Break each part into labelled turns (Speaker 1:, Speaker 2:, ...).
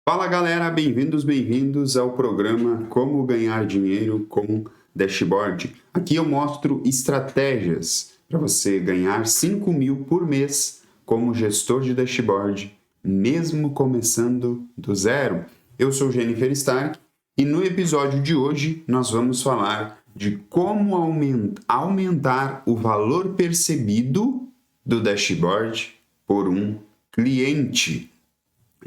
Speaker 1: Fala galera, bem-vindos ao programa Como Ganhar Dinheiro com Dashboard. Aqui eu mostro estratégias para você ganhar 5 mil por mês como gestor de dashboard, mesmo começando do zero. Eu sou Jennifer Stark e no episódio de hoje nós vamos falar de como aumentar o valor percebido do dashboard por um cliente.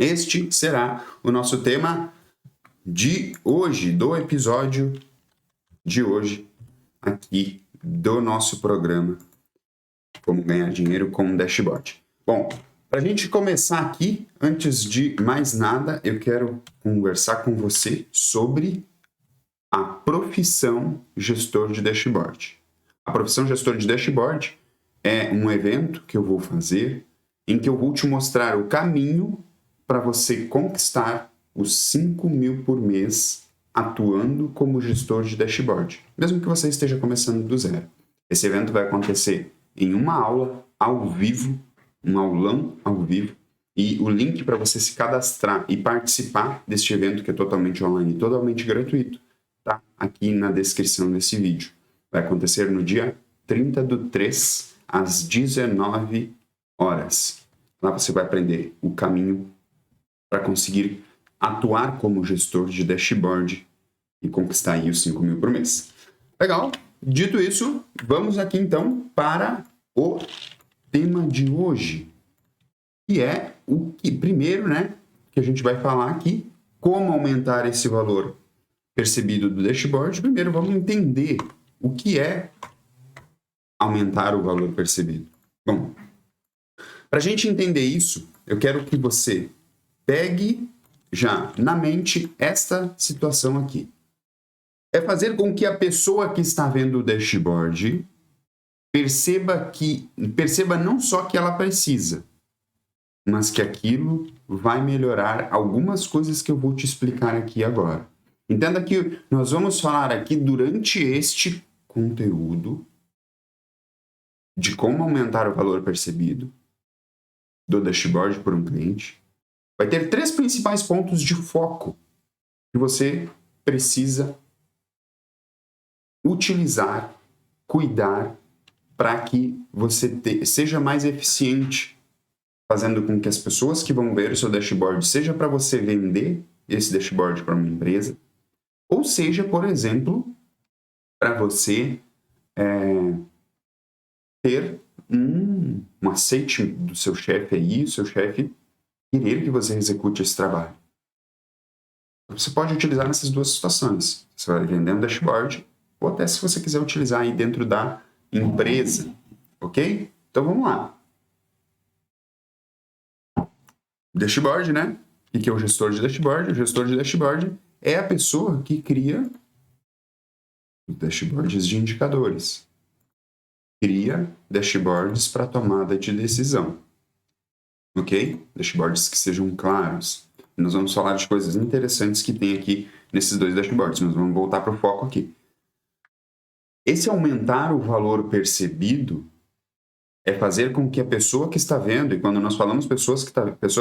Speaker 1: Este será o nosso tema de hoje, do episódio de hoje, aqui do nosso programa Como Ganhar Dinheiro com Dashboard. Bom, para a gente começar aqui, antes de mais nada, eu quero conversar com você sobre a profissão gestor de dashboard. A profissão gestor de dashboard é um evento que eu vou fazer em que eu vou te mostrar o caminho para você conquistar os 5 mil por mês atuando como gestor de dashboard, mesmo que você esteja começando do zero. Esse evento vai acontecer em uma aula ao vivo, um aulão ao vivo, e o link para você se cadastrar e participar deste evento, que é totalmente online e totalmente gratuito, tá aqui na descrição desse vídeo. Vai acontecer no dia 30/3, às 19 horas. Lá você vai aprender o caminho para conseguir atuar como gestor de dashboard e conquistar aí os 5 mil por mês. Legal? Dito isso, vamos aqui então para o tema de hoje, que é o que primeiro, que a gente vai falar aqui, como aumentar esse valor percebido do dashboard. Primeiro vamos entender o que é aumentar o valor percebido. Bom, para a gente entender isso, eu quero que você pegue já na mente esta situação aqui. É fazer com que a pessoa que está vendo o dashboard perceba não só que ela precisa, mas que aquilo vai melhorar algumas coisas que eu vou te explicar aqui agora. Entenda que nós vamos falar aqui durante este conteúdo de como aumentar o valor percebido do dashboard por um cliente. Vai ter 3 principais pontos de foco que você precisa utilizar, cuidar, para que você seja mais eficiente, fazendo com que as pessoas que vão ver o seu dashboard, seja para você vender esse dashboard para uma empresa, ou seja, por exemplo, para você ter um aceite do seu chefe aí, o seu chefe querer que você execute esse trabalho. Você pode utilizar nessas duas situações. Você vai vender um dashboard, ou até se você quiser utilizar aí dentro da empresa, ok? Então vamos lá. Dashboard, O que é o gestor de dashboard? O gestor de dashboard é a pessoa que cria os dashboards de indicadores. Cria dashboards para tomada de decisão. Ok? Dashboards que sejam claros. Nós vamos falar de coisas interessantes que tem aqui nesses 2 dashboards. Nós vamos voltar para o foco aqui. Esse aumentar o valor percebido é fazer com que a pessoa que está vendo, e quando nós falamos pessoa que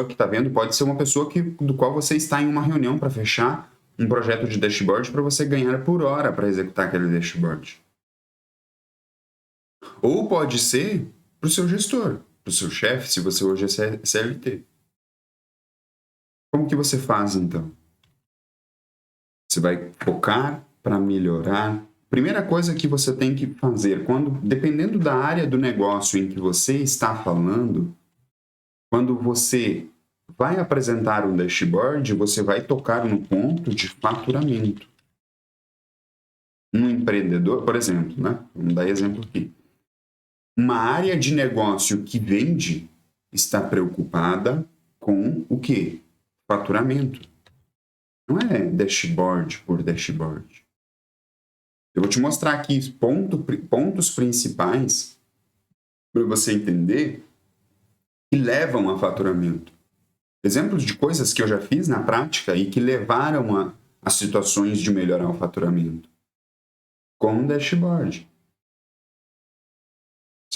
Speaker 1: está vendo, pode ser uma pessoa do qual você está em uma reunião para fechar um projeto de dashboard para você ganhar por hora para executar aquele dashboard. Ou pode ser para o seu gestor, para o seu chefe, se você hoje é CLT. Como que você faz, então? Você vai focar para melhorar. Primeira coisa que você tem que fazer, dependendo da área do negócio em que você está falando, quando você vai apresentar um dashboard, você vai tocar no ponto de faturamento. Um empreendedor, por exemplo, Vamos dar exemplo aqui. Uma área de negócio que vende está preocupada com o quê? Faturamento. Não é dashboard por dashboard. Eu vou te mostrar aqui pontos principais para você entender que levam a faturamento. Exemplos de coisas que eu já fiz na prática e que levaram a situações de melhorar o faturamento. Com dashboard.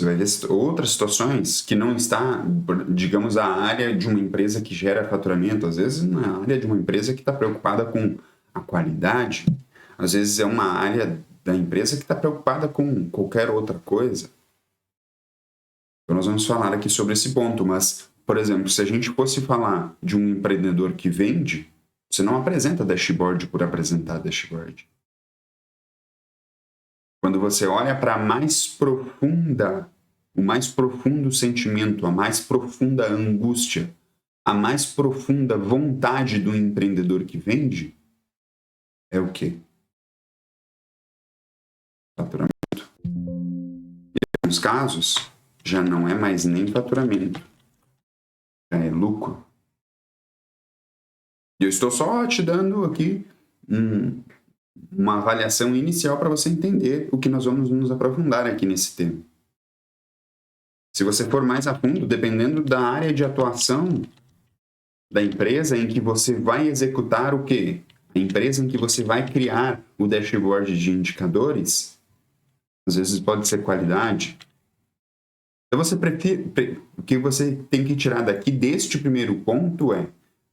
Speaker 1: Você vai ver outras situações que não está, digamos, a área de uma empresa que gera faturamento. Às vezes não é a área de uma empresa que está preocupada com a qualidade. Às vezes é uma área da empresa que está preocupada com qualquer outra coisa. Então nós vamos falar aqui sobre esse ponto. Mas, por exemplo, se a gente fosse falar de um empreendedor que vende, você não apresenta dashboard por apresentar dashboard. Quando você olha para o mais profundo sentimento, a mais profunda angústia, a mais profunda vontade do empreendedor que vende, é o quê? Faturamento. Em alguns casos, já não é mais nem faturamento, já é lucro. E eu estou só te dando aqui uma avaliação inicial para você entender o que nós vamos nos aprofundar aqui nesse tema. Se você for mais a fundo, dependendo da área de atuação da empresa em que você vai executar o quê? A empresa em que você vai criar o dashboard de indicadores, às vezes pode ser qualidade. Então o que você tem que tirar daqui deste primeiro ponto é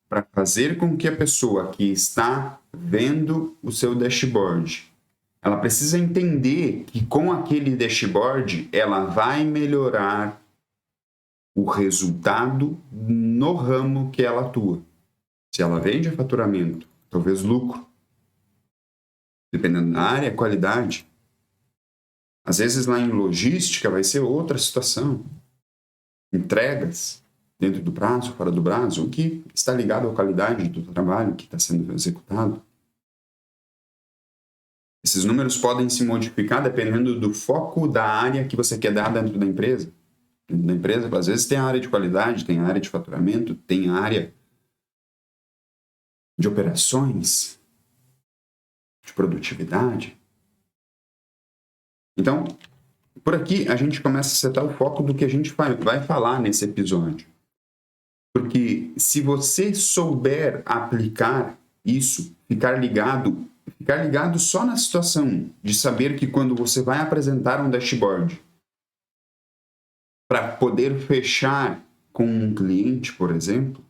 Speaker 1: para fazer com que a pessoa que está vendo o seu dashboard, ela precisa entender que com aquele dashboard ela vai melhorar o resultado no ramo que ela atua. Se ela vende faturamento, talvez lucro. Dependendo da área, qualidade. Às vezes lá em logística vai ser outra situação. Entregas dentro do prazo, fora do prazo, o que está ligado à qualidade do trabalho que está sendo executado. Esses números podem se modificar dependendo do foco da área que você quer dar dentro da empresa. Dentro da empresa, às vezes tem a área de qualidade, tem a área de faturamento, tem a área de operações, de produtividade. Então, por aqui a gente começa a setar o foco do que a gente vai falar nesse episódio. Porque se você souber aplicar isso, ficar ligado só na situação de saber que quando você vai apresentar um dashboard para poder fechar com um cliente, por exemplo,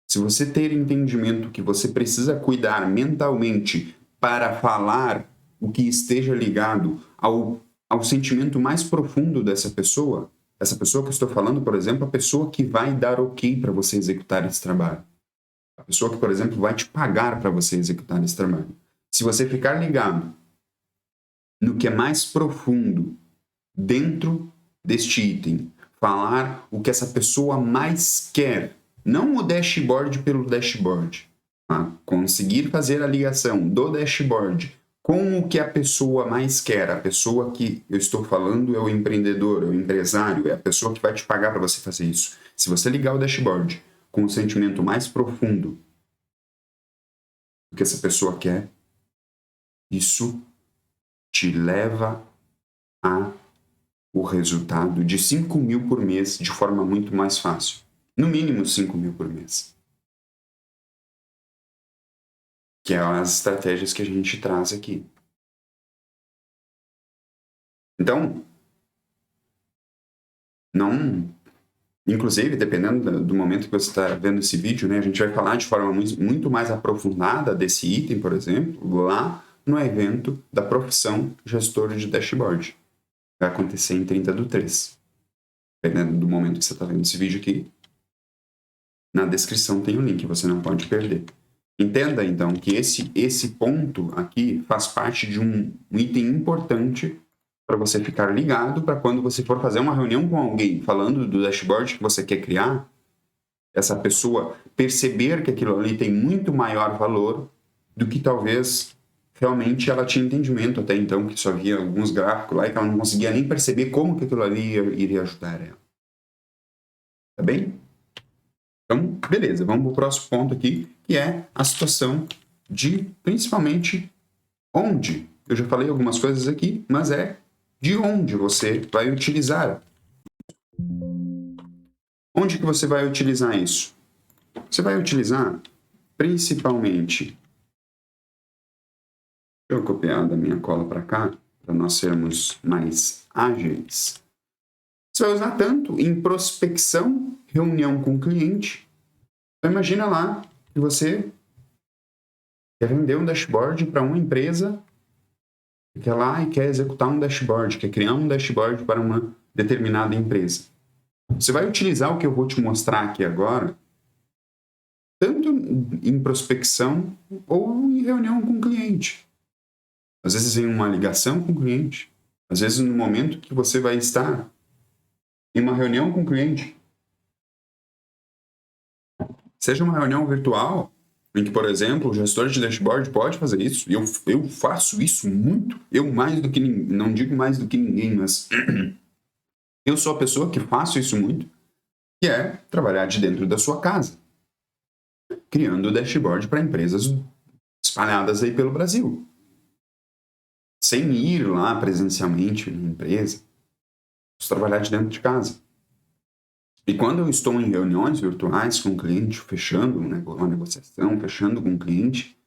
Speaker 1: se você ter entendimento que você precisa cuidar mentalmente para falar o que esteja ligado ao sentimento mais profundo dessa pessoa, essa pessoa que eu estou falando, por exemplo, a pessoa que vai dar ok para você executar esse trabalho. A pessoa que, por exemplo, vai te pagar para você executar esse trabalho. Se você ficar ligado no que é mais profundo dentro deste item, falar o que essa pessoa mais quer, não o dashboard pelo dashboard, tá? Conseguir fazer a ligação do dashboard com o que a pessoa mais quer. A pessoa que eu estou falando é o empreendedor, é o empresário, é a pessoa que vai te pagar para você fazer isso. Se você ligar o dashboard com o sentimento mais profundo do que essa pessoa quer, isso te leva a o resultado de 5 mil por mês de forma muito mais fácil. No mínimo 5 mil por mês. Que é as estratégias que a gente traz aqui. Então, inclusive, dependendo do momento que você está vendo esse vídeo, né, a gente vai falar de forma muito mais aprofundada desse item, por exemplo, lá no evento da profissão gestor de dashboard. Vai acontecer em 30/3. Dependendo do momento que você está vendo esse vídeo aqui, na descrição tem o link, você não pode perder. Entenda, então, que esse ponto aqui faz parte de um item importante para você ficar ligado para quando você for fazer uma reunião com alguém falando do dashboard que você quer criar, essa pessoa perceber que aquilo ali tem muito maior valor do que talvez realmente ela tinha entendimento até então, que só havia alguns gráficos lá e que ela não conseguia nem perceber como que aquilo ali iria ajudar ela. Tá bem? Então, beleza, vamos para o próximo ponto aqui, que é a situação de, principalmente, onde. Eu já falei algumas coisas aqui, mas é de onde você vai utilizar. Onde que você vai utilizar isso? Você vai utilizar, principalmente... Deixa eu copiar da minha cola para cá, para nós sermos mais ágeis. Você vai usar tanto em prospecção, reunião com o cliente. Então, imagina lá que você quer vender um dashboard para uma empresa, quer lá e quer executar um dashboard, quer criar um dashboard para uma determinada empresa. Você vai utilizar o que eu vou te mostrar aqui agora, tanto em prospecção ou em reunião com o cliente. Às vezes em uma ligação com o cliente, às vezes no momento que você vai estar em uma reunião com o cliente. Seja uma reunião virtual, em que, por exemplo, o gestor de dashboard pode fazer isso. Eu faço isso muito. Eu mais do que não digo mais do que ninguém, mas eu sou a pessoa que faço isso muito, que é trabalhar de dentro da sua casa, criando dashboard para empresas espalhadas aí pelo Brasil, sem ir lá presencialmente na empresa, trabalhar de dentro de casa. E quando eu estou em reuniões virtuais com o cliente, fechando uma negociação, fechando com o cliente,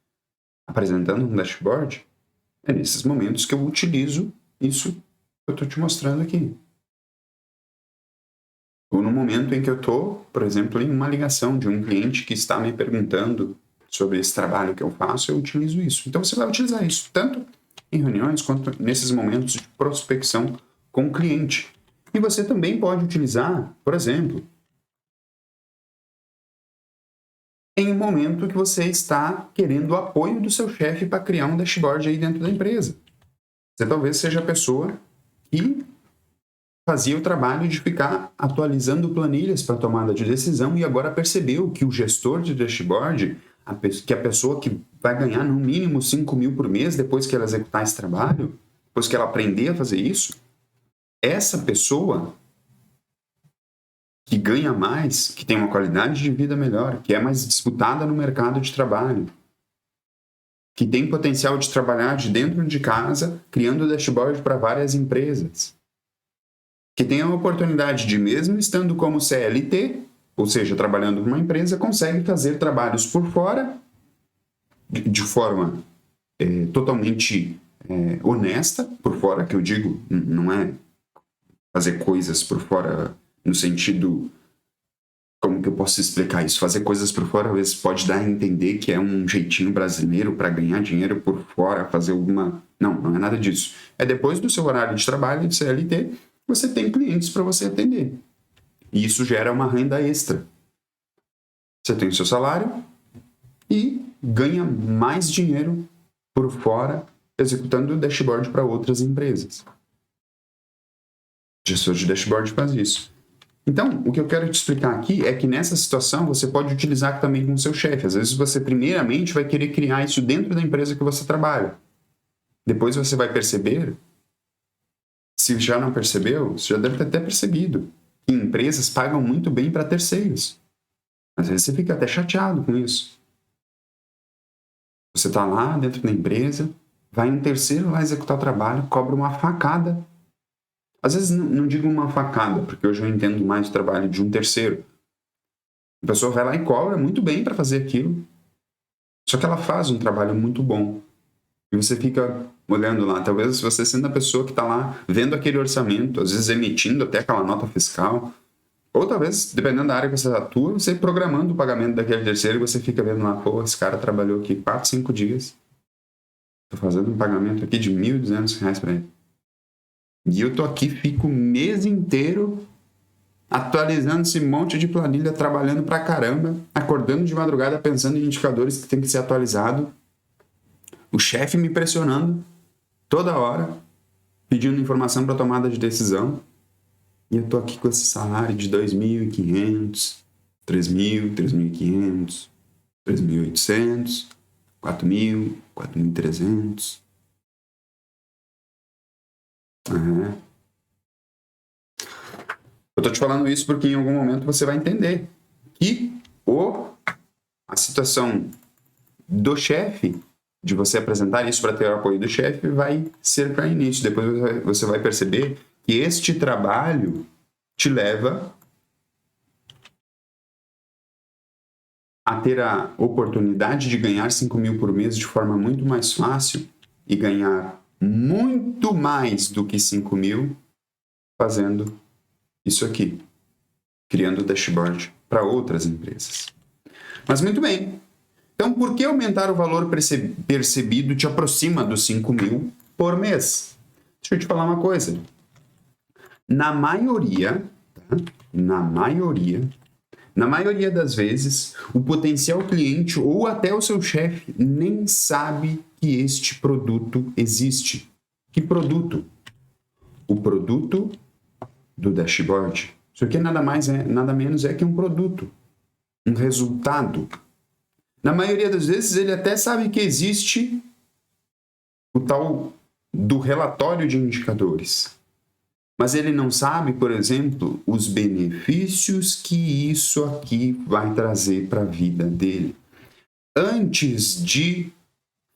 Speaker 1: apresentando um dashboard, é nesses momentos que eu utilizo isso que eu estou te mostrando aqui. Ou no momento em que eu estou, por exemplo, em uma ligação de um cliente que está me perguntando sobre esse trabalho que eu faço, eu utilizo isso. Então você vai utilizar isso tanto em reuniões quanto nesses momentos de prospecção com o cliente. E você também pode utilizar, por exemplo, em um momento que você está querendo o apoio do seu chefe para criar um dashboard aí dentro da empresa. Você talvez seja a pessoa que fazia o trabalho de ficar atualizando planilhas para tomada de decisão e agora percebeu que o gestor de dashboard, que a pessoa que vai ganhar no mínimo 5 mil por mês depois que ela executar esse trabalho, depois que ela aprender a fazer isso, essa pessoa que ganha mais, que tem uma qualidade de vida melhor, que é mais disputada no mercado de trabalho, que tem potencial de trabalhar de dentro de casa, criando dashboard para várias empresas, que tem a oportunidade de, mesmo estando como CLT, ou seja, trabalhando numa empresa, consegue fazer trabalhos por fora, de forma totalmente honesta, por fora, que eu digo, não é fazer coisas por fora no sentido, como que eu posso explicar isso? Fazer coisas por fora, às vezes, pode dar a entender que é um jeitinho brasileiro para ganhar dinheiro por fora, fazer alguma... Não, não é nada disso. É depois do seu horário de trabalho, de CLT, você tem clientes para você atender. E isso gera uma renda extra. Você tem o seu salário e ganha mais dinheiro por fora, executando o dashboard para outras empresas. O gestor de dashboard faz isso. Então, o que eu quero te explicar aqui é que nessa situação você pode utilizar também com o seu chefe. Às vezes você primeiramente vai querer criar isso dentro da empresa que você trabalha. Depois você vai perceber, se já não percebeu, você já deve ter até percebido, que empresas pagam muito bem para terceiros. Às vezes você fica até chateado com isso. Você está lá dentro da empresa, vai um terceiro lá executar o trabalho, cobra uma facada. Às vezes não digo uma facada, porque hoje eu entendo mais o trabalho de um terceiro. A pessoa vai lá e cobra muito bem para fazer aquilo. Só que ela faz um trabalho muito bom. E você fica olhando lá. Talvez você sendo a pessoa que está lá vendo aquele orçamento, às vezes emitindo até aquela nota fiscal. Ou talvez, dependendo da área que você atua, você programando o pagamento daquele terceiro e você fica vendo lá, pô, esse cara trabalhou aqui 4, 5 dias. Estou fazendo um pagamento aqui de R$1.200 para ele. E eu tô aqui, fico o mês inteiro atualizando esse monte de planilha, trabalhando pra caramba, acordando de madrugada pensando em indicadores que tem que ser atualizado. O chefe me pressionando toda hora, pedindo informação para tomada de decisão. E eu tô aqui com esse salário de 2.500, 3.000, 3.500, 3.800, 4.000, 4.300. Uhum. Eu tô te falando isso porque em algum momento você vai entender que a situação do chefe, de você apresentar isso para ter o apoio do chefe, vai ser para início. Depois você vai perceber que este trabalho te leva a ter a oportunidade de ganhar 5 mil por mês de forma muito mais fácil e ganhar muito mais do que 5 mil fazendo isso aqui, criando dashboard para outras empresas. Mas muito bem. Então, por que aumentar o valor percebido te aproxima dos 5 mil por mês? Deixa eu te falar uma coisa. Na maioria das vezes, o potencial cliente ou até o seu chefe nem sabe que este produto existe. Que produto? O produto do dashboard. Isso aqui nada menos é que um produto, um resultado. Na maioria das vezes, ele até sabe que existe o tal do relatório de indicadores. Mas ele não sabe, por exemplo, os benefícios que isso aqui vai trazer para a vida dele. Antes de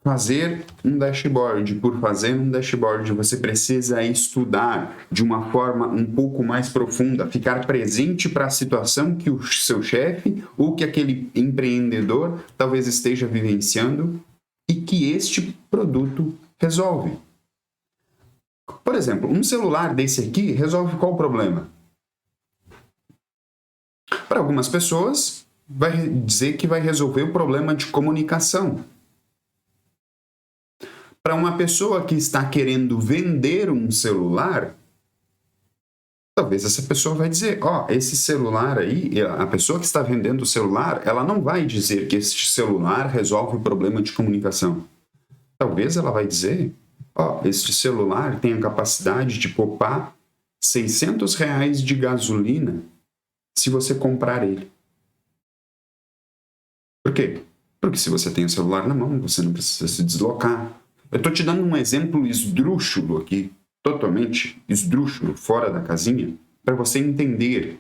Speaker 1: fazer um dashboard, por fazer um dashboard, você precisa estudar de uma forma um pouco mais profunda, ficar presente para a situação que o seu chefe ou que aquele empreendedor talvez esteja vivenciando e que este produto resolve. Por exemplo, um celular desse aqui resolve qual problema? Para algumas pessoas, vai dizer que vai resolver o problema de comunicação. Para uma pessoa que está querendo vender um celular, talvez essa pessoa vai dizer, esse celular aí, a pessoa que está vendendo o celular, ela não vai dizer que este celular resolve o problema de comunicação. Talvez ela vai dizer, este celular tem a capacidade de poupar R$600 de gasolina se você comprar ele. Por quê? Porque se você tem o celular na mão, você não precisa se deslocar. Eu estou te dando um exemplo esdrúxulo aqui, totalmente esdrúxulo, fora da casinha, para você entender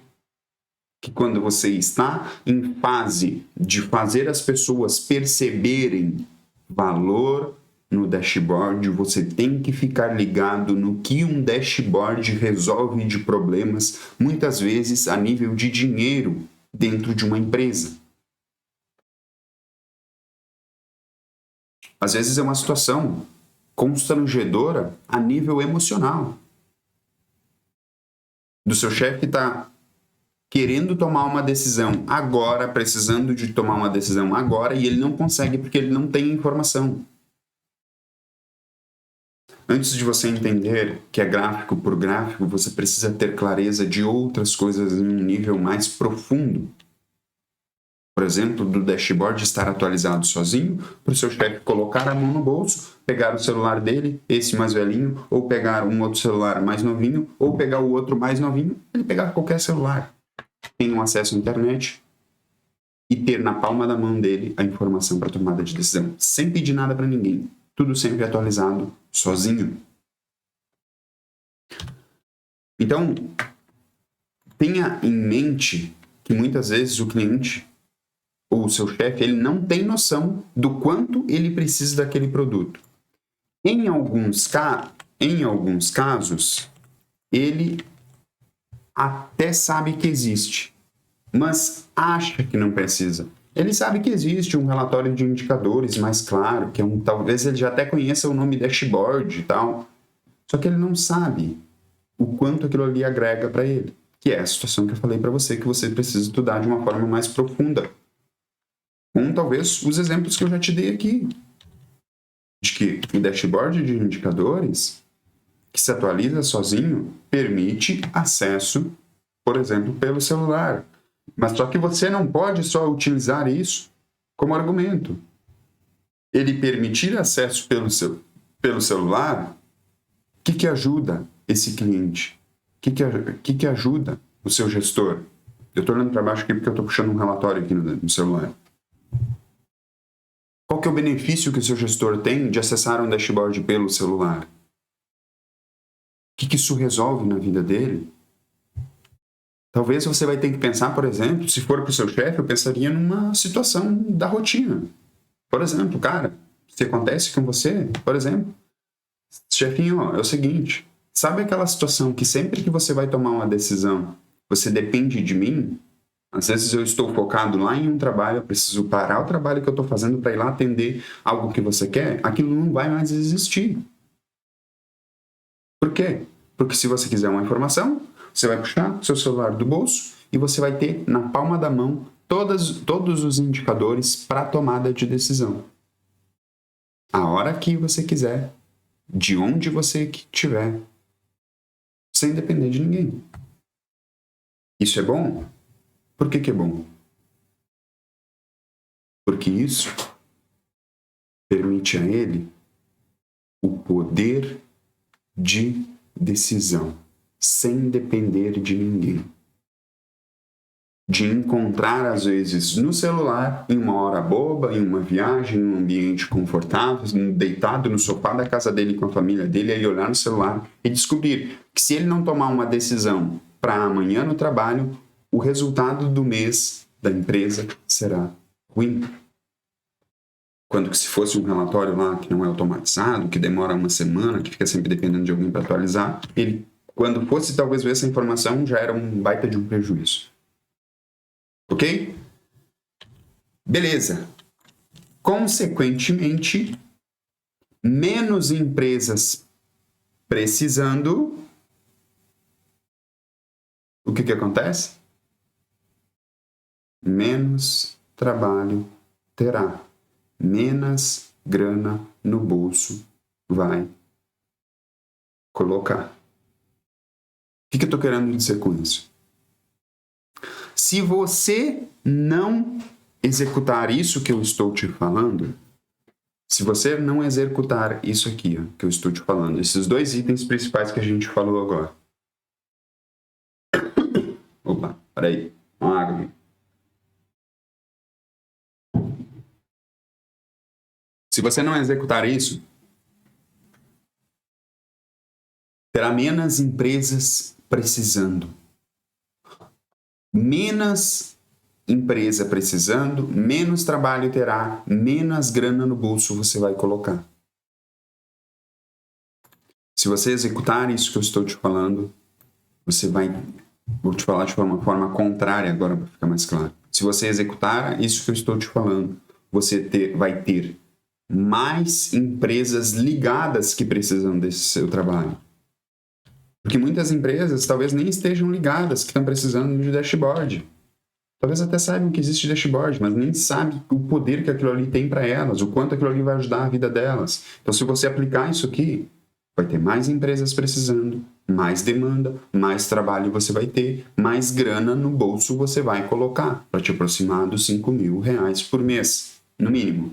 Speaker 1: que quando você está em fase de fazer as pessoas perceberem valor no dashboard, você tem que ficar ligado no que um dashboard resolve de problemas, muitas vezes a nível de dinheiro dentro de uma empresa. Às vezes é uma situação constrangedora a nível emocional. Do seu chefe que está querendo tomar uma decisão agora, precisando de tomar uma decisão agora, e ele não consegue porque ele não tem informação. Antes de você entender que é gráfico por gráfico, você precisa ter clareza de outras coisas em um nível mais profundo. Por exemplo, do dashboard estar atualizado sozinho, para o seu chefe colocar a mão no bolso, pegar o celular dele, esse mais velhinho, ou pegar um outro celular mais novinho, ou pegar o outro mais novinho, ele pegar qualquer celular. Tem um acesso à internet e ter na palma da mão dele a informação para tomada de decisão, sem pedir nada para ninguém. Tudo sempre atualizado, sozinho. Então, tenha em mente que muitas vezes o cliente ou o seu chefe, ele não tem noção do quanto ele precisa daquele produto. Em alguns casos, ele até sabe que existe, mas acha que não precisa. Ele sabe que existe um relatório de indicadores mais claro, que talvez ele já até conheça o nome dashboard e tal, só que ele não sabe o quanto aquilo ali agrega para ele, que é a situação que eu falei para você, que você precisa estudar de uma forma mais profunda. Com talvez os exemplos que eu já te dei aqui, de que o dashboard de indicadores, que se atualiza sozinho, permite acesso, por exemplo, pelo celular. Mas só que você não pode só utilizar isso como argumento. Ele permitir acesso pelo celular, o que ajuda esse cliente? O que ajuda o seu gestor? Eu estou olhando para baixo aqui porque eu estou puxando um relatório aqui no celular. Qual que é o benefício que o seu gestor tem de acessar um dashboard pelo celular? O que isso resolve na vida dele? Talvez você vai ter que pensar, por exemplo, se for para o seu chefe, eu pensaria numa situação da rotina. Por exemplo, cara, se acontece com você, por exemplo, chefinho, é o seguinte, sabe aquela situação que sempre que você vai tomar uma decisão, você depende de mim? Às vezes eu estou focado lá em um trabalho, eu preciso parar o trabalho que eu estou fazendo para ir lá atender algo que você quer, aquilo não vai mais existir. Por quê? Porque se você quiser uma informação, Você vai puxar seu celular do bolso e você vai ter na palma da mão todos os indicadores para tomada de decisão. A hora que você quiser, de onde você estiver, sem depender de ninguém. Isso é bom? Por que é bom? Porque isso permite a ele o poder de decisão, sem depender de ninguém. De encontrar, às vezes, no celular, em uma hora boba, em uma viagem, em um ambiente confortável, deitado no sofá da casa dele com a família dele, ele olhar no celular e descobrir que se ele não tomar uma decisão para amanhã no trabalho, o resultado do mês da empresa será ruim. Quando que se fosse um relatório lá que não é automatizado, que demora uma semana, que fica sempre dependendo de alguém para atualizar, ele, quando fosse talvez ver essa informação, já era um baita de um prejuízo. Ok? Beleza. Consequentemente, menos empresas precisando, o que acontece? Menos trabalho terá. Menos grana no bolso vai colocar. O que eu estou querendo dizer com isso? Se você não executar isso que eu estou te falando, se você não executar isso aqui que eu estou te falando, esses dois itens principais que a gente falou agora. Opa, peraí, uma água aqui. Se você não executar isso, terá menos empresas precisando. Menos empresa precisando, menos trabalho terá, menos grana no bolso você vai colocar. Se você executar isso que eu estou te falando, você vai... Vou te falar de uma forma contrária agora para ficar mais claro. Se você executar isso que eu estou te falando, você vai ter mais empresas ligadas que precisam desse seu trabalho. Porque muitas empresas talvez nem estejam ligadas, que estão precisando de dashboard. Talvez até saibam que existe dashboard, mas nem sabem o poder que aquilo ali tem para elas, o quanto aquilo ali vai ajudar a vida delas. Então, se você aplicar isso aqui, vai ter mais empresas precisando, mais demanda, mais trabalho você vai ter, mais grana no bolso você vai colocar para te aproximar dos R$5.000 por mês, no mínimo.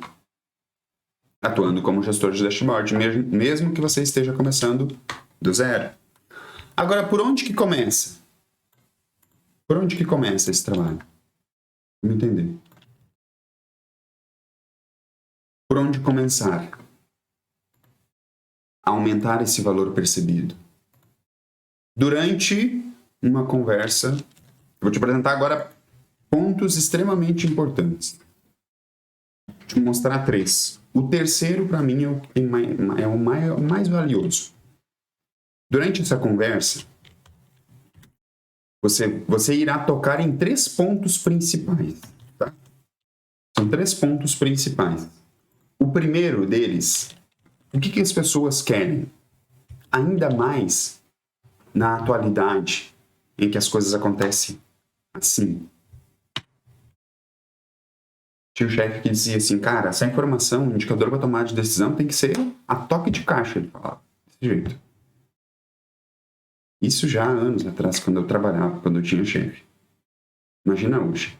Speaker 1: Atuando como gestor de dashboard, mesmo que você esteja começando do zero. Agora, por onde que começa? Por onde que começa esse trabalho? Vamos entender. Por onde começar a aumentar esse valor percebido? Durante uma conversa, eu vou te apresentar agora pontos extremamente importantes. Vou te mostrar 3. O terceiro, para mim, é o mais valioso. Durante essa conversa, você irá tocar em 3 pontos principais. Tá? São 3 pontos principais. O primeiro deles, o que as pessoas querem? Ainda mais na atualidade, em que as coisas acontecem assim. Tinha um chefe que dizia assim, cara, essa informação, o indicador para tomar de decisão tem que ser a toque de caixa, ele falava, desse jeito. Isso já há anos atrás, quando eu trabalhava, quando eu tinha chefe. Imagina hoje.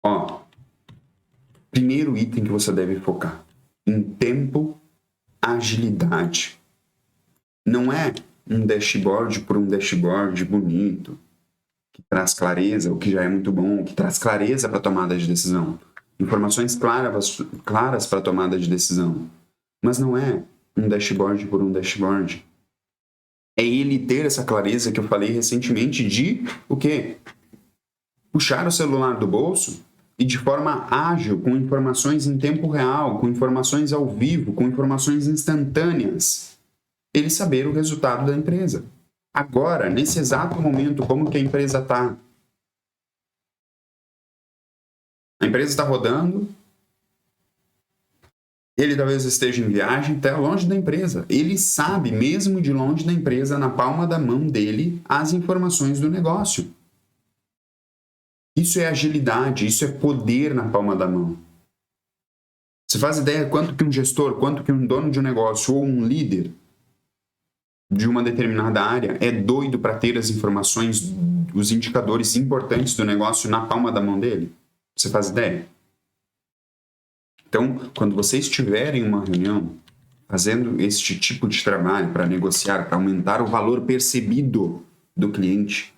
Speaker 1: Ó, primeiro item que você deve focar. Em tempo, agilidade. Não é um dashboard por um dashboard bonito, que traz clareza, o que já é muito bom, que traz clareza para a tomada de decisão. Informações claras para a tomada de decisão. Mas não é um dashboard por um dashboard. É ele ter essa clareza que eu falei recentemente de o quê? Puxar o celular do bolso e de forma ágil, com informações em tempo real, com informações ao vivo, com informações instantâneas, ele saber o resultado da empresa. Agora, nesse exato momento, como que a empresa está? A empresa está rodando, Ele talvez esteja em viagem, até longe da empresa. Ele sabe, mesmo de longe da empresa, na palma da mão dele, as informações do negócio. Isso é agilidade, isso é poder na palma da mão. Você faz ideia quanto que um gestor, quanto que um dono de um negócio ou um líder de uma determinada área é doido para ter as informações, os indicadores importantes do negócio na palma da mão dele? Você faz ideia? Então, quando você estiver em uma reunião fazendo este tipo de trabalho para negociar, para aumentar o valor percebido do cliente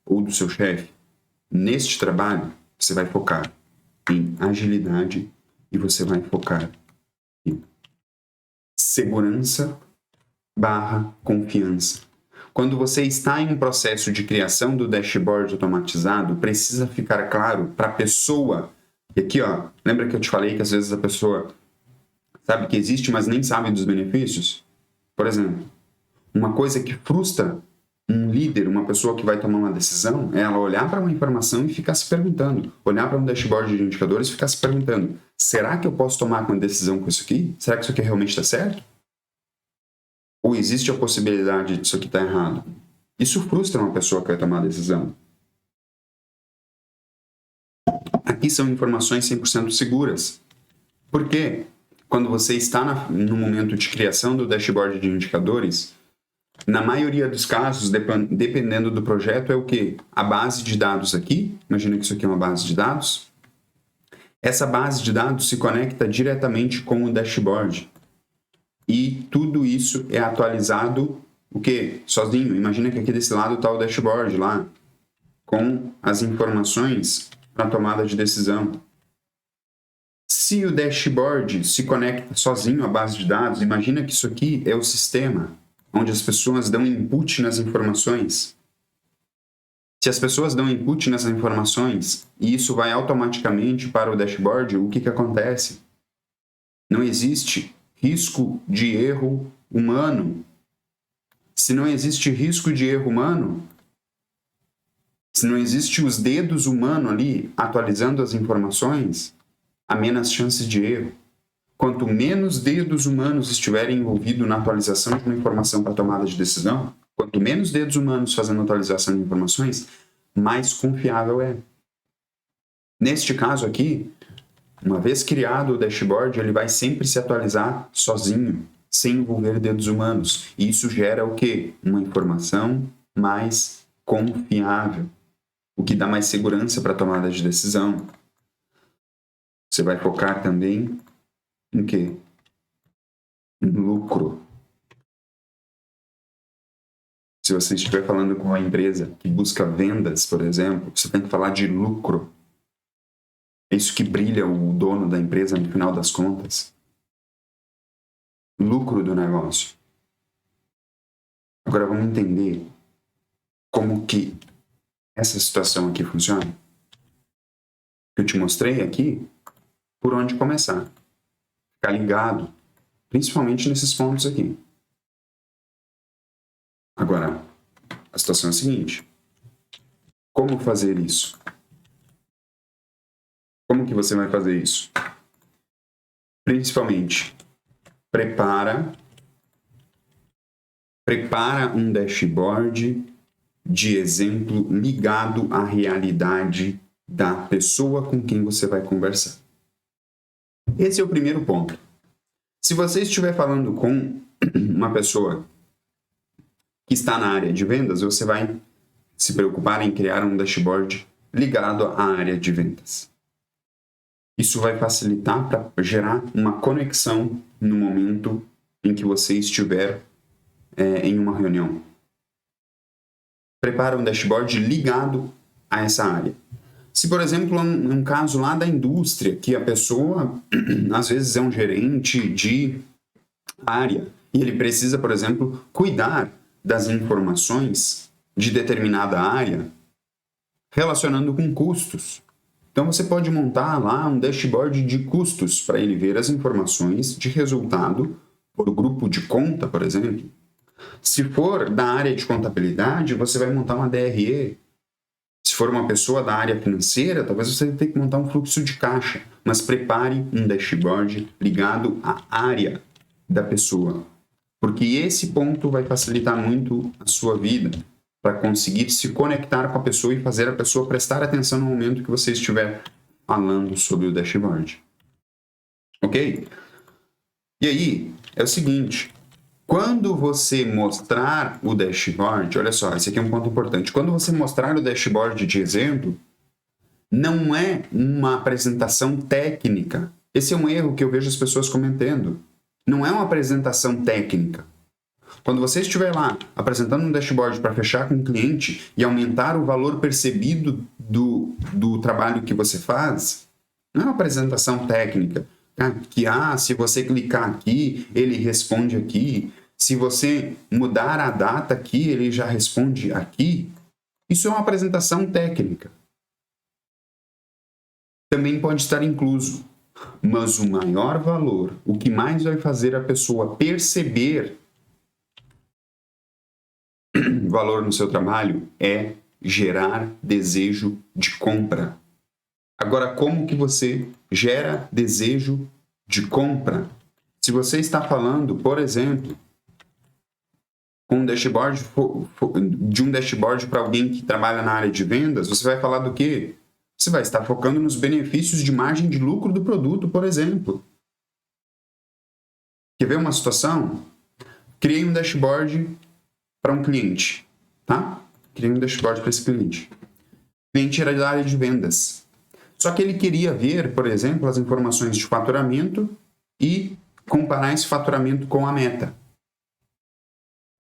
Speaker 1: ou do seu chefe, neste trabalho você vai focar em agilidade e você vai focar em segurança / confiança. Quando você está em um processo de criação do dashboard automatizado, precisa ficar claro para a pessoa. E aqui, lembra que eu te falei que às vezes a pessoa sabe que existe, mas nem sabe dos benefícios? Por exemplo, uma coisa que frustra um líder, uma pessoa que vai tomar uma decisão, é ela olhar para uma informação e ficar se perguntando, olhar para um dashboard de indicadores e ficar se perguntando, será que eu posso tomar uma decisão com isso aqui? Será que isso aqui realmente está certo? Ou existe a possibilidade disso aqui estar errado? Isso frustra uma pessoa que vai tomar a decisão. Aqui são informações 100% seguras. Por quê? Quando você está no momento de criação do dashboard de indicadores, na maioria dos casos, dependendo do projeto, é o quê? A base de dados aqui, imagina que isso aqui é uma base de dados. Essa base de dados se conecta diretamente com o dashboard. E tudo isso é atualizado, o quê? Sozinho. Imagina que aqui desse lado está o dashboard lá, com as informações para tomada de decisão. Se o dashboard se conecta sozinho à base de dados, imagina que isso aqui é o sistema onde as pessoas dão input nas informações. Se as pessoas dão input nessas informações e isso vai automaticamente para o dashboard, o que acontece? Não existe risco de erro humano. Se não existe risco de erro humano, se não existe os dedos humanos ali atualizando as informações, há menos chances de erro. Quanto menos dedos humanos estiverem envolvidos na atualização de uma informação para tomada de decisão, quanto menos dedos humanos fazendo atualização de informações, mais confiável é. Neste caso aqui, uma vez criado o dashboard, ele vai sempre se atualizar sozinho, sem envolver dedos humanos. E isso gera o quê? Uma informação mais confiável, o que dá mais segurança para a tomada de decisão. Você vai focar também em quê? Em lucro. Se você estiver falando com uma empresa que busca vendas, por exemplo, você tem que falar de lucro. É isso que brilha o dono da empresa no final das contas. Lucro do negócio. Agora vamos entender como que essa situação aqui funciona. Eu te mostrei aqui por onde começar. Ficar ligado, principalmente nesses pontos aqui. Agora, a situação é a seguinte. Como fazer isso? Como que você vai fazer isso? Principalmente, prepara um dashboard de exemplo ligado à realidade da pessoa com quem você vai conversar. Esse é o primeiro ponto. Se você estiver falando com uma pessoa que está na área de vendas, você vai se preocupar em criar um dashboard ligado à área de vendas. Isso vai facilitar para gerar uma conexão no momento em que você estiver em uma reunião. Prepara um dashboard ligado a essa área. Se, por exemplo, um caso lá da indústria, que a pessoa, às vezes, é um gerente de área, e ele precisa, por exemplo, cuidar das informações de determinada área relacionando com custos. Então, você pode montar lá um dashboard de custos para ele ver as informações de resultado por grupo de conta, por exemplo. Se for da área de contabilidade, você vai montar uma DRE. Se for uma pessoa da área financeira, talvez você tenha que montar um fluxo de caixa, mas prepare um dashboard ligado à área da pessoa, porque esse ponto vai facilitar muito a sua vida para conseguir se conectar com a pessoa e fazer a pessoa prestar atenção no momento que você estiver falando sobre o dashboard. Ok? E aí, é o seguinte, quando você mostrar o dashboard, olha só, esse aqui é um ponto importante. Quando você mostrar o dashboard de exemplo, não é uma apresentação técnica. Esse é um erro que eu vejo as pessoas cometendo. Não é uma apresentação técnica. Quando você estiver lá apresentando um dashboard para fechar com o cliente e aumentar o valor percebido do trabalho que você faz, não é uma apresentação técnica. Que, se você clicar aqui, ele responde aqui. Se você mudar a data aqui, ele já responde aqui. Isso é uma apresentação técnica. Também pode estar incluso. Mas o maior valor, o que mais vai fazer a pessoa perceber valor no seu trabalho é gerar desejo de compra. Agora, como que você gera desejo de compra? Se você está falando, por exemplo, de um dashboard para alguém que trabalha na área de vendas, você vai falar do quê? Você vai estar focando nos benefícios de margem de lucro do produto, por exemplo. Quer ver uma situação? Criei um dashboard para um cliente, tá? Criei um dashboard para esse cliente. O cliente era da área de vendas. Só que ele queria ver, por exemplo, as informações de faturamento e comparar esse faturamento com a meta.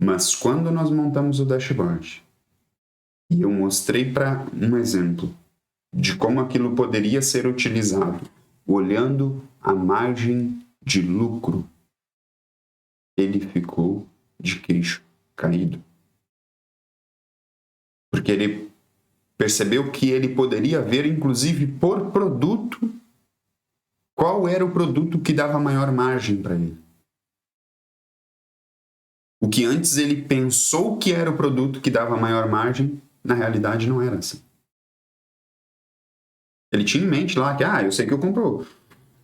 Speaker 1: Mas quando nós montamos o dashboard e eu mostrei para um exemplo de como aquilo poderia ser utilizado, olhando a margem de lucro, ele ficou de queixo caído. Porque ele percebeu que ele poderia ver, inclusive por produto, qual era o produto que dava maior margem para ele. O que antes ele pensou que era o produto que dava maior margem, na realidade não era assim. Ele tinha em mente lá que, eu sei que eu compro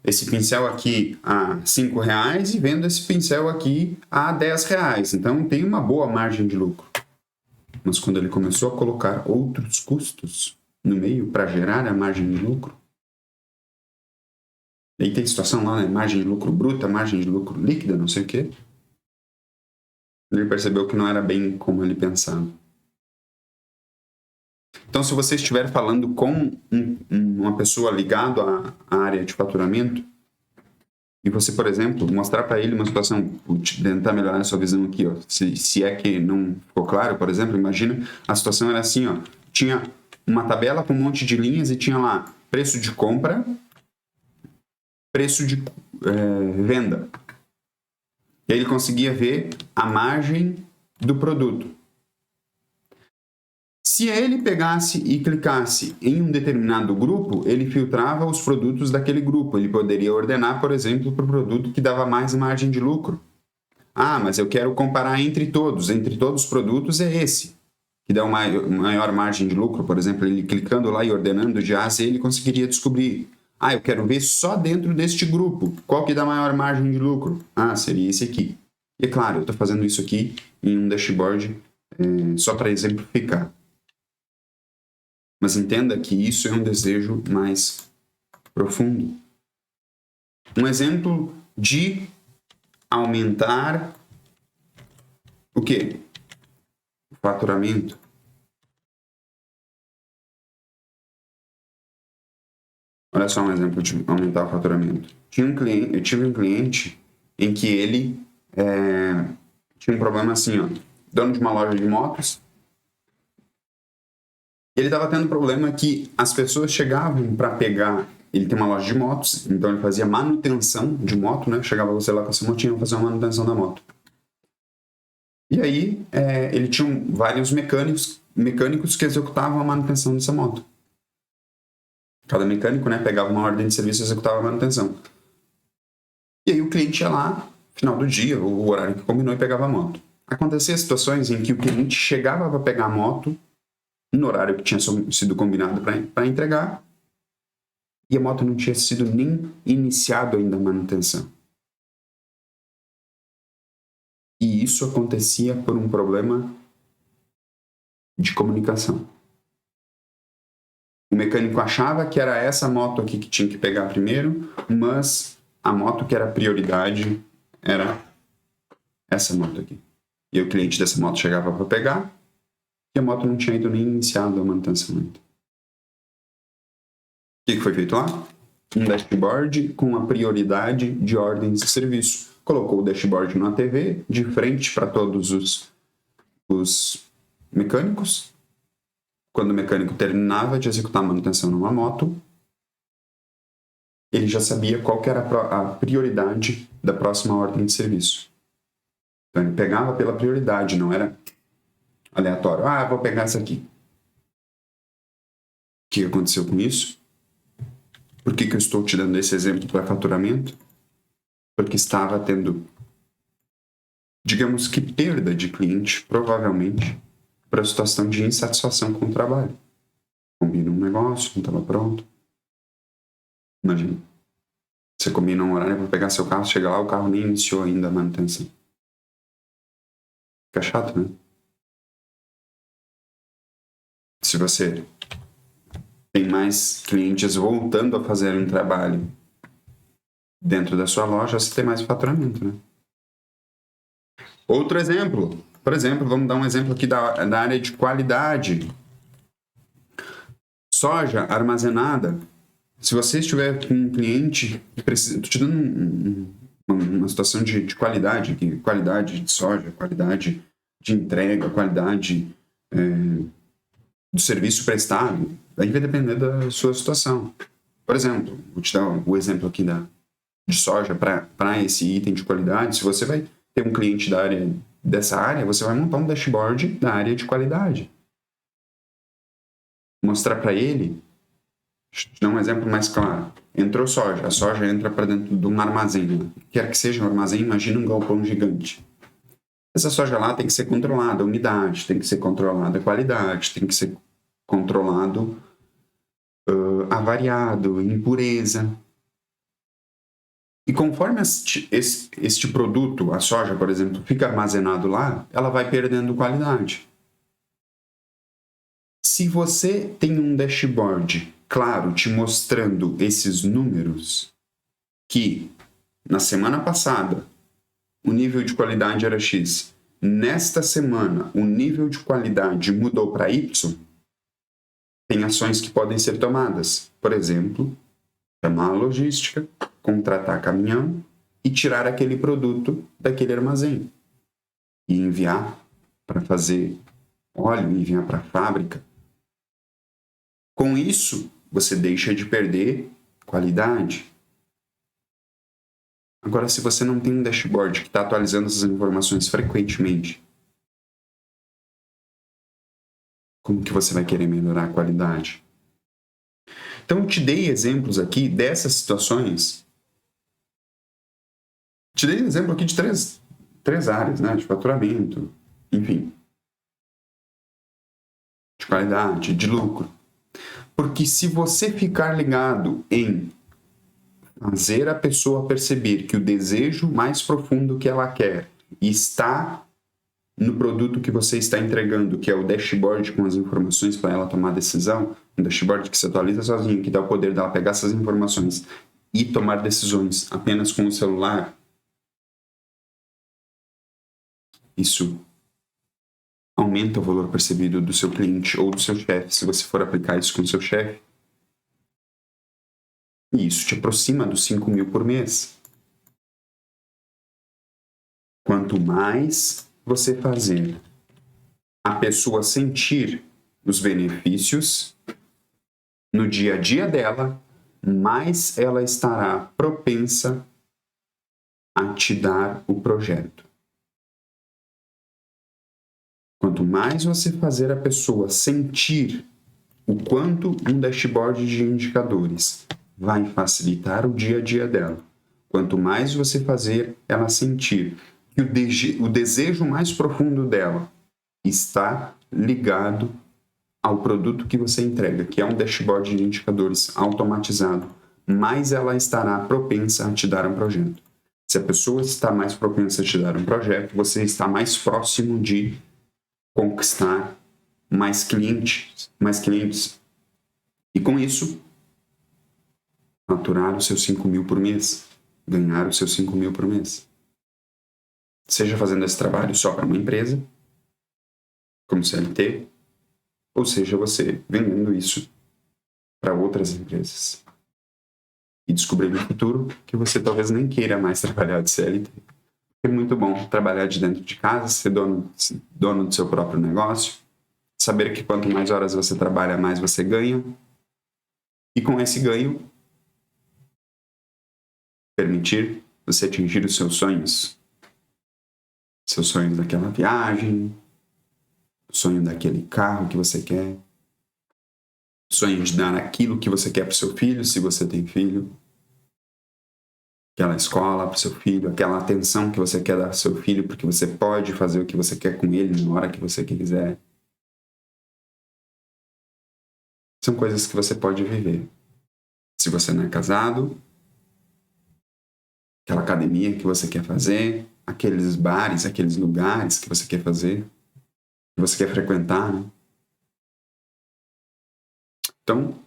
Speaker 1: esse pincel aqui a R$5 e vendo esse pincel aqui a R$10. Então tem uma boa margem de lucro. Mas quando ele começou a colocar outros custos no meio para gerar a margem de lucro, aí tem situação lá, né? Margem de lucro bruta, margem de lucro líquida, não sei o quê. Ele percebeu que não era bem como ele pensava. Então, se você estiver falando com uma pessoa ligada à área de faturamento, e você, por exemplo, mostrar para ele uma situação, tentar melhorar a sua visão aqui, ó, se é que não ficou claro, por exemplo, imagina, a situação era assim, ó, tinha uma tabela com um monte de linhas e tinha lá preço de compra, preço de venda. E aí ele conseguia ver a margem do produto. Se ele pegasse e clicasse em um determinado grupo, ele filtrava os produtos daquele grupo. Ele poderia ordenar, por exemplo, para o produto que dava mais margem de lucro. Mas eu quero comparar entre todos. Entre todos os produtos é esse, que dá uma maior margem de lucro. Por exemplo, ele clicando lá e ordenando de A a Z, ele conseguiria descobrir. Eu quero ver só dentro deste grupo. Qual que dá maior margem de lucro? Seria esse aqui. E é claro, eu estou fazendo isso aqui em um dashboard só para exemplificar. Mas entenda que isso é um desejo mais profundo. Um exemplo de aumentar o quê? O faturamento. Olha só um exemplo de aumentar o faturamento. Eu tive um cliente em que ele tinha um problema assim, ó, dono de uma loja de motos. Ele estava tendo problema que as pessoas chegavam para pegar... Ele tem uma loja de motos, então ele fazia manutenção de moto, né? Chegava você lá com a sua motinha e fazia uma manutenção da moto. E aí, ele tinha vários mecânicos que executavam a manutenção dessa moto. Cada mecânico, né, pegava uma ordem de serviço e executava a manutenção. E aí o cliente ia lá, final do dia, o horário que combinou, e pegava a moto. Acontecia situações em que o cliente chegava para pegar a moto no horário que tinha sido combinado para entregar, e a moto não tinha sido nem iniciado ainda a manutenção. E isso acontecia por um problema de comunicação. O mecânico achava que era essa moto aqui que tinha que pegar primeiro, mas a moto que era prioridade era essa moto aqui. E o cliente dessa moto chegava para pegar e a moto não tinha ido nem iniciado a manutenção ainda. O que foi feito lá? Um dashboard com a prioridade de ordens de serviço. Colocou o dashboard na TV, de frente para todos os mecânicos. Quando o mecânico terminava de executar a manutenção numa moto, ele já sabia qual que era a prioridade da próxima ordem de serviço. Então ele pegava pela prioridade, não era aleatório. Vou pegar essa aqui. O que aconteceu com isso? Por que eu estou te dando esse exemplo para faturamento? Porque estava tendo, digamos que, perda de cliente, provavelmente, para a situação de insatisfação com o trabalho. Combina um negócio, não estava pronto. Imagina. Você combina um horário para pegar seu carro, chega lá, o carro nem iniciou ainda a manutenção. Fica chato, né? Se você tem mais clientes voltando a fazer um trabalho dentro da sua loja, você tem mais faturamento, né? Outro exemplo. Por exemplo, vamos dar um exemplo aqui da área de qualidade. Soja armazenada. Se você estiver com um cliente que precisa... Estou te dando uma situação de qualidade aqui. Qualidade de soja, qualidade de entrega, qualidade do serviço prestado. Aí vai depender da sua situação. Por exemplo, vou te dar o exemplo aqui de soja para esse item de qualidade. Se você vai ter um cliente dessa área, você vai montar um dashboard da área de qualidade. Mostrar para ele, deixa eu te dar um exemplo mais claro. Entrou soja, a soja entra para dentro de um armazém. Quer que seja um armazém, imagina um galpão gigante. Essa soja lá tem que ser controlada, a umidade, tem que ser controlada a qualidade, tem que ser controlado avariado, impureza. E conforme este produto, a soja, por exemplo, fica armazenado lá, ela vai perdendo qualidade. Se você tem um dashboard claro te mostrando esses números, que na semana passada o nível de qualidade era X, nesta semana o nível de qualidade mudou para Y, tem ações que podem ser tomadas. Por exemplo, chamar a logística, contratar caminhão e tirar aquele produto daquele armazém e enviar para fazer óleo, enviar para a fábrica. Com isso, você deixa de perder qualidade. Agora, se você não tem um dashboard que está atualizando essas informações frequentemente, como que você vai querer melhorar a qualidade? Então, eu te dei exemplos aqui dessas situações. Te dei exemplo aqui de três áreas, né? De faturamento, enfim. De qualidade, de lucro. Porque se você ficar ligado em fazer a pessoa perceber que o desejo mais profundo que ela quer está no produto que você está entregando, que é o dashboard com as informações para ela tomar decisão, um dashboard que se atualiza sozinho, que dá o poder dela pegar essas informações e tomar decisões apenas com o celular, isso aumenta o valor percebido do seu cliente ou do seu chefe, se você for aplicar isso com o seu chefe. E isso te aproxima dos 5 mil por mês. Quanto mais você fazer a pessoa sentir os benefícios no dia a dia dela, mais ela estará propensa a te dar o projeto. Quanto mais você fazer a pessoa sentir o quanto um dashboard de indicadores vai facilitar o dia a dia dela, quanto mais você fazer ela sentir que o desejo mais profundo dela está ligado ao produto que você entrega, que é um dashboard de indicadores automatizado, mais ela estará propensa a te dar um projeto. Se a pessoa está mais propensa a te dar um projeto, você está mais próximo de conquistar mais clientes. E com isso, faturar os seus 5 mil por mês, ganhar os seus 5 mil por mês. Seja fazendo esse trabalho só para uma empresa, como CLT, ou seja você vendendo isso para outras empresas. E descobrir no futuro que você talvez nem queira mais trabalhar de CLT. É muito bom trabalhar de dentro de casa, ser dono do seu próprio negócio, saber que quanto mais horas você trabalha, mais você ganha. E com esse ganho, permitir você atingir os seus sonhos. Seus sonhos daquela viagem, o sonho daquele carro que você quer, o sonho de dar aquilo que você quer para o seu filho, se você tem filho, aquela escola para o seu filho, aquela atenção que você quer dar para o seu filho, porque você pode fazer o que você quer com ele na hora que você quiser. São coisas que você pode viver. Se você não é casado, aquela academia que você quer fazer, aqueles bares, aqueles lugares que você quer fazer, que você quer frequentar, né? Então,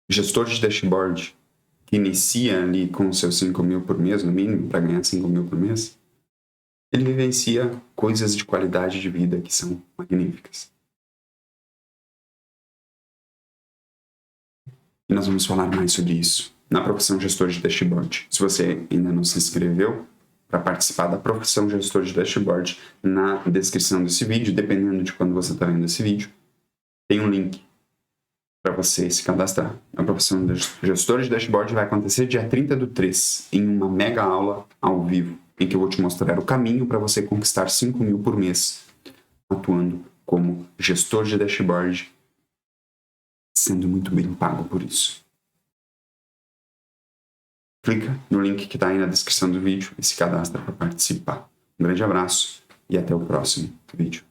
Speaker 1: gestor de dashboard que inicia ali com os seus 5 mil por mês, no mínimo, para ganhar 5 mil por mês, ele vivencia coisas de qualidade de vida que são magníficas. E nós vamos falar mais sobre isso na profissão gestor de dashboard. Se você ainda não se inscreveu para participar da profissão gestor de dashboard, na descrição desse vídeo, dependendo de quando você está vendo esse vídeo, tem um link para você se cadastrar. A profissão de gestor de dashboard vai acontecer dia 30/3, em uma mega aula ao vivo, em que eu vou te mostrar o caminho para você conquistar 5 mil por mês, atuando como gestor de dashboard, sendo muito bem pago por isso. Clica no link que está aí na descrição do vídeo e se cadastra para participar. Um grande abraço e até o próximo vídeo.